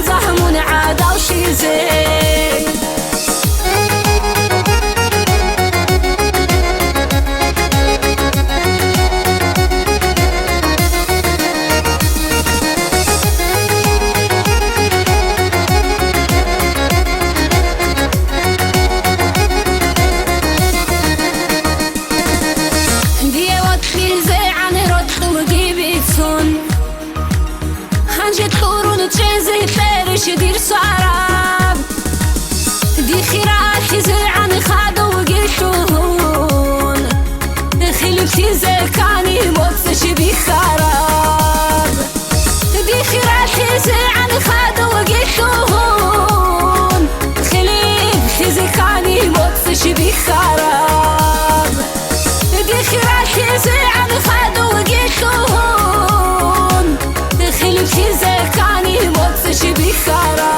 زهمون عادا و شیزه دير صعراب دي خيرات حزي عن خادو وقيتون خلفتي زكاني موتش بي خراب دي خيرات حزي عن خادو وقيتون خلفتي زكاني موتش بي خراب دي خيرات حزي عن خادو وقيتون خلفتي زكاني موتش بي خراب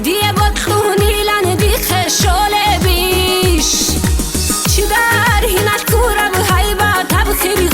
دیه بطلونی لن دی خشاله بیش چی در هینت کورم هیبت تبخیری